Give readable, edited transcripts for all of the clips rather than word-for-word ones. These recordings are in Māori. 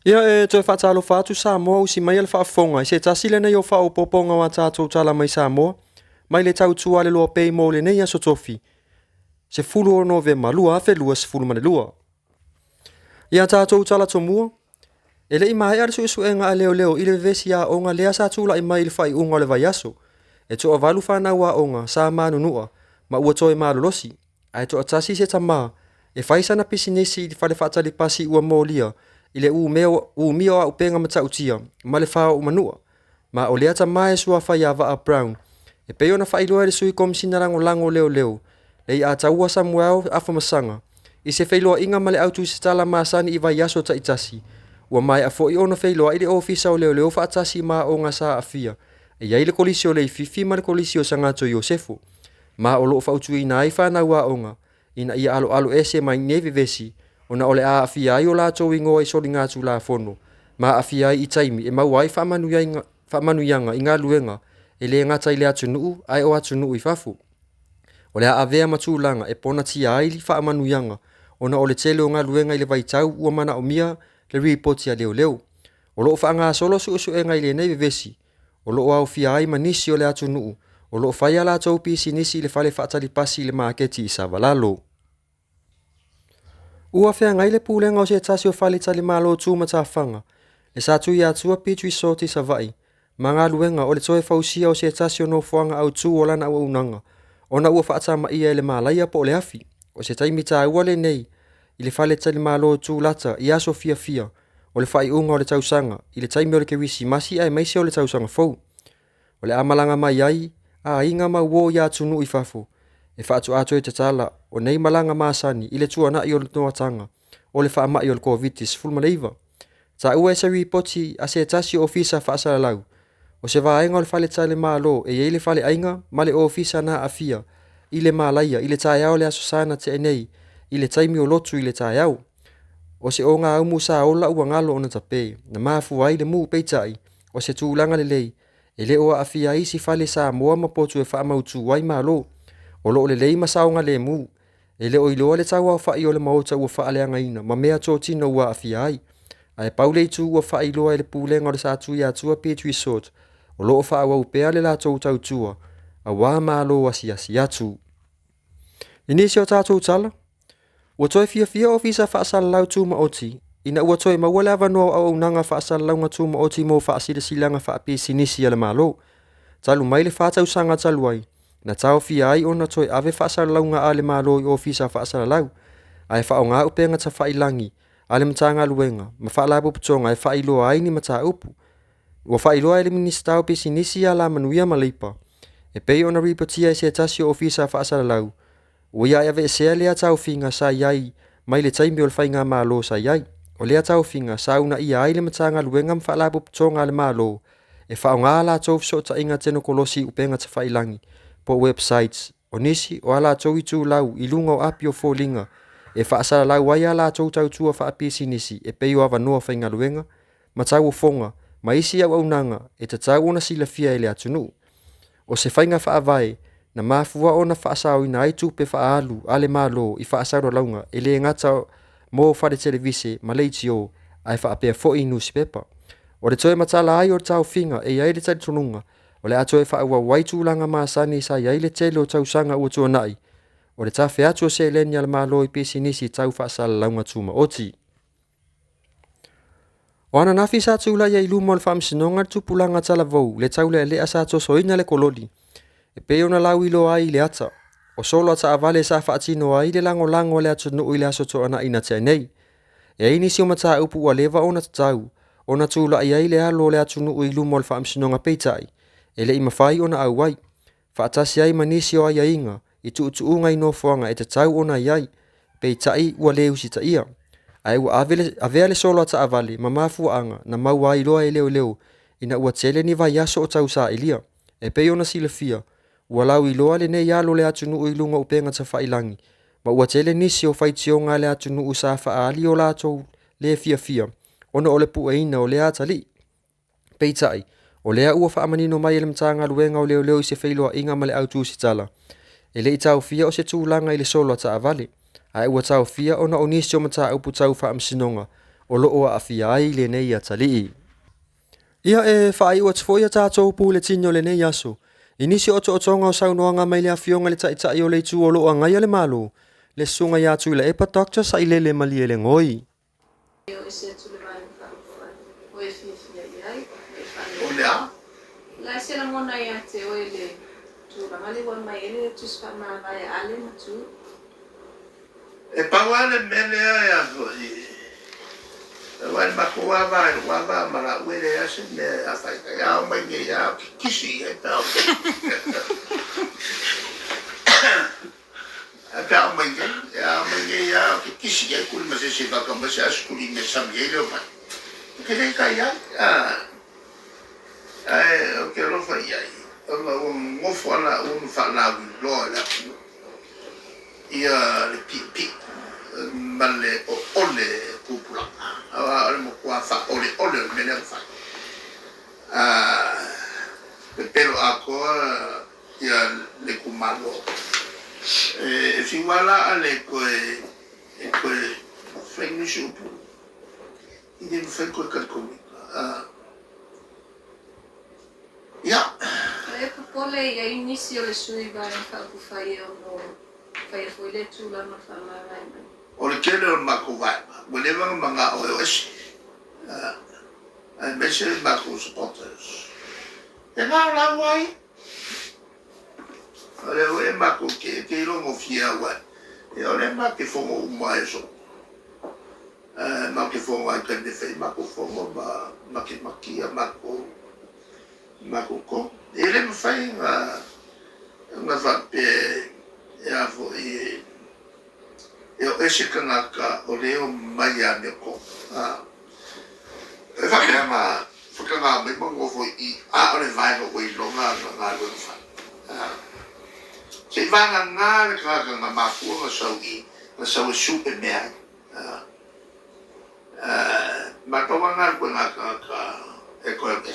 Ia e toi whaatalo whaatu Samoa usi mai ala whaafonga. I se tasi lena yo whao poponga wa tātou tala mai Samoa. Mai le tau tua le loa pei mo le nei aso tofi. Se fulu o Novema, lua afe lua se fulu mane lua. Ia tātou tala tomua. E le ima e arsu isu e nga leo leo ile vesi a onga lea sa tula i mai ili whai unga le vai aso. E toa valu whana wa onga sa manu nua. Ma ua toi malu losi. Ai toa tasi se tamaa. E whaisana pisinesi i whale whaatali pasi ua molia. Ile u mio a upenga mata utia, ma le whao umanua. Ma o leata mai sua whai a Vaa Brown. E peo na whailoa le sui komisina rango lango leo leo. Le i a taua Samuel afa masanga. I se whailoa inga ma le autu se tala maasani i vai aso ta itasi. Ua mai a fo i ono whailoa i le ofisa o leo leo whaatasi ma o nga sa afia. E ia i le kolisio le i fifi ma le kolisio sa ngato Iosefo. Ma o loo whautu i na i whanau a onga. Ina ia alo alo ese mai nevi vesi. Ona ole a afia ai o la tau ingoa i soli ngātu la fono. Ma afia ai i taimi e mauai whamanuyanga i ngā luenga e le ngata i le atu nuu ai o atu nuu i fafu. Ole a avea matulanga e pona tia ai li whamanuyanga ona ole tele o ngā luenga i le vaitau ua mana o mia le reportia leo leo. O loo wha ngā solo su e ngai le nei vevesi. O loo au fia ai manisi o le atu nuu. O loo whaia la tau pisi nisi le whale whaatali pasi le maaketi i Savalalo. Ua whea ngai le pūlenga o se tasi o whali tali malo tū matawhanga. Le sātu i atua pitu i soti sa vai. Ma ngā luenga o le toe whausia o se tasi o no whuanga au tū o lana ua unanga. Ona ua whaatama ia le malaia po le afi. O se taimita ua le nei. I le whale tali malo tū lata i aso fia fia. O le whai unga o le tausanga. I le taimi o le kewisi masi ai maise o le tausanga fau. O le amalanga mai ai. A inga ma uo i atu nu i fafo. E whaatu ato e tatala o nei malanga maasani i le tuana i o le toatanga o le whaama i o le COVID-19 fulmaleiva. Ta ua e se ripoti a se tasi o ofisa whaasala lau. O se vaenga o le whale tale malo e ye le whale ainga ma le ofisa na afia i le malaia i le tae au le asosana te enei i le taimi o lotu i le tae au. O se o ngā umu sa ola ua ngalo o na tape na maafu ai le muu peitai o se tūlanga le lei e le oa afia i si whale sa moa mapotu e whaamautu wai malo. O loo le lei masaonga le mu. E le oiloa le tau au whai o le maota ua whaaleanga ina. Ma mea tō tino ua awhia ai. Ai paule i tū ua whai loa e le pūlenga o le sātu i atua Petri Sot. O loo whaawa upea le la tau tau tua. A wā mālo asi asi atu. Inisi o tātou tala. Ua toi fia fia ofisa whaasala lau tū maoti. Ina ua toi mawale avanoa au unanga whaasala lau ngā tū maoti mo whaasida silanga whaapisi nisi ala mālo. Talu mai le whaatau sanga talu ai. Na tau fia ai ona toi ave whaasara lau ngā ale mālo i ofisa whaasara lau. Ai whao ngā upenga ta whailangi, ale mata ngā luenga, ma whaalabu putonga e whailoa ai ni mata upu. Ua whailoa ele ministau pisi nisi a la manuia malipa. E pei ona ripotia e se tasi o ofisa whaasara lau. Ua ia ave e sea lea tau finga sa iai, mai le taimi o le whai ngā mālo sa iai. O lea tau finga sa una ia ai le mata ngā luenga ma whaalabu putonga ale mālo. E whao ngā la tau so ta inga teno kolosi upenga ta whailangi. Po websites o nisi o ala tau i tū lau i lunga o api o fōlinga e whaasara lau ai ala tau tau tua whaapisi nisi e peo awa noa whainga luenga ma tau o fonga ma isi au aunanga e ta tau ona sila fia ele atunu. O se whainga whaavae na mafua ona whaasau ina ai tupe whaalu ale malo i whaasaro launga e le ngata mō whare televise ma leitio ai whaapea fo i newspaper. O le toe matala ai o tau finga e ai le tari tununga. O le ato e whaua waitulanga maasani sa iai le tele o tausanga ua tua nai. O le tawhi atu o se leni ala malo i pesi nisi tau whaasala launga tuma oti. O ana nafi sa tula ia ilu mo le whamsinonga tupulanga tala vau le taule le asa ato soina le kololi. E peo na lau ilo ai le ata. O solo ata avale sa whaatino ai le lango lango le atu nuu ile aso to ana ina te nei. E aini si o mata upu ua leva ona tatau. Ona tula ai le alo le atu nuu ilu mo le whamsinonga peitai. E le ima whai ona au wai. Whaatasi ai manisi o ai ainga. I tuutuunga i no whuanga e te tau ona iai. Pei tai ua leu si ta ia. Ai ua avea le solo ata avale ma mafua anga na mau ai loa e leo leo. Ina ua tele ni vai aso o tau sa ilia. E pei ona sila fia. Ua lau i loa le ne ialo le atu nuu ilunga upenga ta whailangi. Ma ua tele nisi o whaitionga le atu nuu sa whaali o lato le fia fia. Ona ole pueina o le ata li. Pei tai. O lea ua whaamanino mai ele mtanga luenga o leo leo i se whailoa inga male au tūsi tala. E le i tau fia o se tūlanga i le solo ata avale. Ai ua tau fia ona o nisi o mata upu tau whaamsinonga. o loo afia ai lenei atalii. Ia e whaaiua tifoia tātou puletini o lenei aso. Inisi o saunoanga mai le afionga le taitai o le tu o loo ngai le malo. Le sunga ia tu le epa doctor sa ilele mali le ngoi. La se la mona ia te oile tu la mali wa mai ele tu spa ma vai ale ma tu e pawale mele ya go wal ma ko wa va ma la wele ya se me asa ya mai nge ya kisi e ta ata mai nge ya kisi ya kul ma se va ka ma se askuli me sam ye lo ma ke le ka ya o ke lo fa ya mo fo la un fa la lo la ia le pipi male ole pupula ale mo kwa fa ole mele fa pero ako ia le kumalo si wala ale ko fengi shupu ide fe ko ka ko ya e pole ia inicio le sui va en fa ku fa ia no fa ia foi le tu la ma fa ma vai o le kele o mako vai mo le mga o es and basically mako supporters e na la vai ole mako ke lo mo fia wa e ole mako fo mo mai so mako fo wa kan de fe mako fo mo ba makia mako ko ele me fai nga fa pe ya fo eu esse canaka o leo mai a me ko e fa ma fuka nga me mo fo I ole vai no we longa nga lo fa se va nga ka ma fu nga so super me ma to nga ko nga e ko e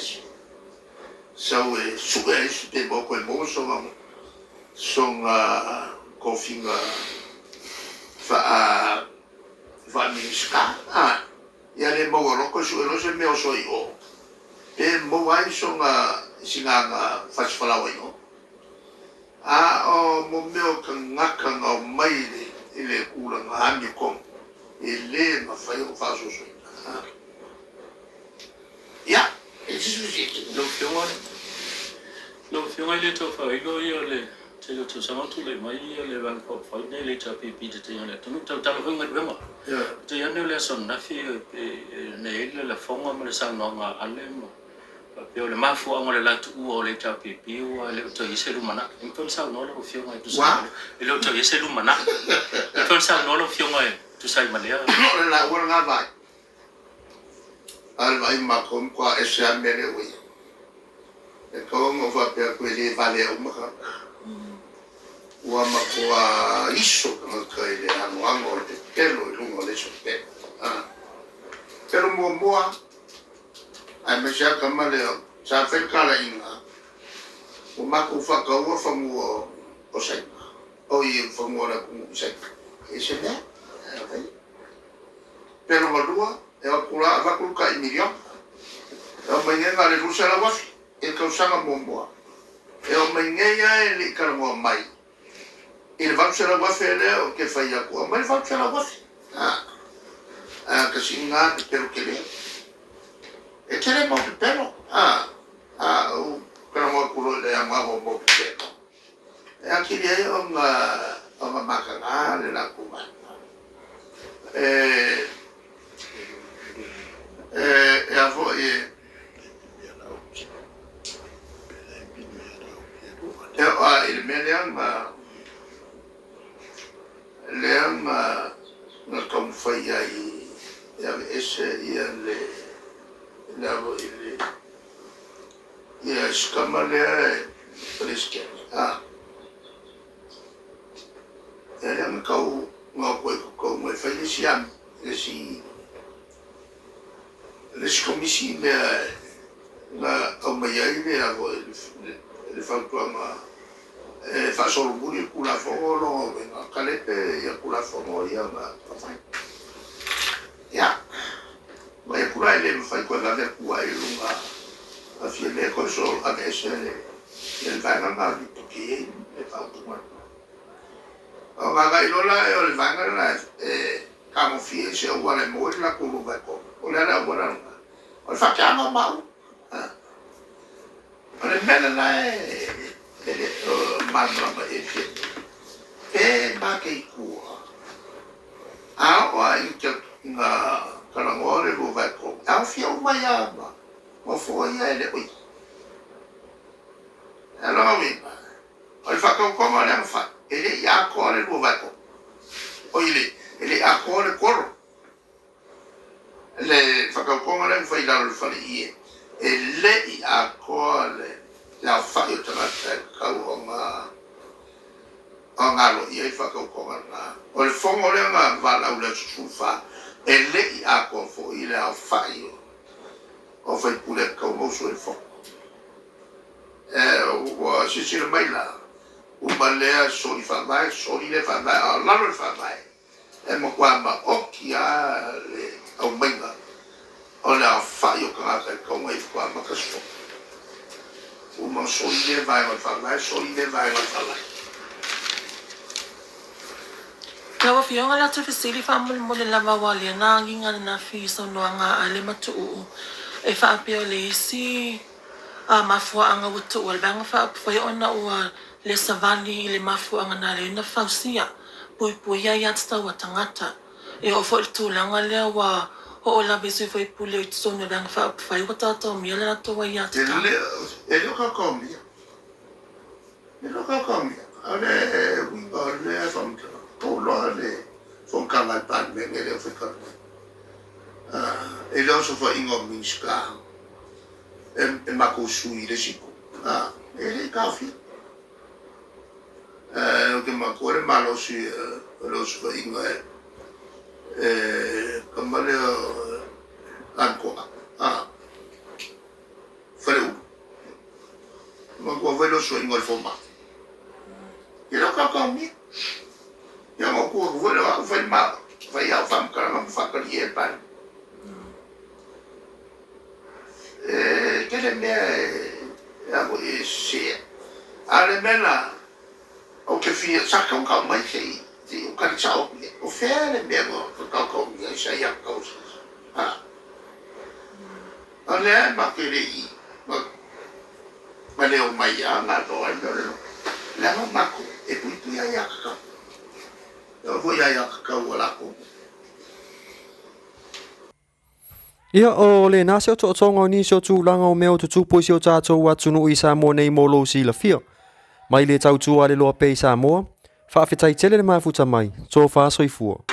so super super bo ko mo so kofinga fa miska ya le mo ko so se me o so io e mo vai so singa fa fala wa io o mo me o ka mai ile kula nga mi ko ele ma fa io fa so ya e si lo fiona le to fa ilo io le te lo to sama tu le mai le van ko fa ne le cha pe te le tu ta ta lo ngai bema te ya ne le son na fi ne le la fonga mo le sa no nga ale mo pe le ma fu ngo le la tu o le cha pe o le to ise lu mana en ton sa no lo fiona tu sa le to ise lu mana en ton sa no lo fiona tu sai ma le la wala nga ba al vai ma kom kwa ese amere we e ko mo fa pe ko le vale o ma wa ma ko iso ka ile ango de pelo lungo le so pe pero mo ai me sha kama le sa fe kala inga o ma ko fa ka o fa mo o sai o i fa mo la ku sai ese ne pero mo lua e o kula va ku ka imirion e o menga le rusa la wa e ka usanga mo e o menga e le ka mo mai il va se la wa fele o ke fa ya ko mai va se la wa ka singa pero ke le e tere mo pero o ka mo ku le ama mo pero e anche lì ho una macchina la cubana e a voi il Leon nel confia le scamale rischia Leon kau ngau mai feliciam les commissions na o mai ai a voi le fa fa solo buri kula folo venga kalepe ya kula folo ya ma ya mai le fai ko la de kuai lunga a fie le ko so a ke se le vai na ma ki e fa tu ma o ga i lola e o le vai na ka mo fie se o wale mo la ko lu vai ko o le na mo na o fa ka ma ma o le mena na e ma ma e fie e ma ke ku a o ai ke nga kana ngore lu vai ko a fie o mai ama o fo ia ele oi ela mi o fa ka ko ma le fa ele ia ko le lu vai ko o ele a ko le koro le fa ka ko ma le fa ila lu fa le ie ele ia ko le la fa yo tana ka o nga lo ia fa ka ko ma na o le fongo le nga va la u le su fa ele ia ko fo ile a fa yo o fa pule ka o so e fo o si mai la o malea so i fa vai so i le fa vai a la le fa vai e mo kwa ma o ki a le o menga o le a fa yo ka ka mo e kwa ma ka so o mo so i le vai o fa vai so i le vai o fa vai Lawa fionga la tu fisili fa mo le lava wali na nginga na fi so no nga ale matu e fa apio le si a mafua anga wutu wal bang fa fa ona o le savani le mafua anga na le na fausia pui ya tsta watangata e o fo tu langa le wa o la besu fa pule so no bang fa o tata mi la to wa ya tsta ele ka komia ale we are le from to lo le from kala pan me le fa ka ele so fa ingo minska e mako sui le siku ele ka fi o que mako le malo si lo so fa ingo como le anko freu mako velo so ingo il forma ele ka komia yang aku boleh aku faham mak faham faham kalau faham kalau ia pan kena ni aku isi ada mana aku fikir sakau kau mai sih tu kan cakap aku fair ni aku kau ni saya kau ada mak kiri mak mana umai yang ada orang tu lama makku itu ya kau Ia o le nasi o to'otonga o nisi o tūlanga o mea o tutupo isi o tātou atunu i Samoa nei mo lo si la fia. Mai le tautua le loa pe i Samoa, whaafetai tele le mafuta mai, tō wha soifua.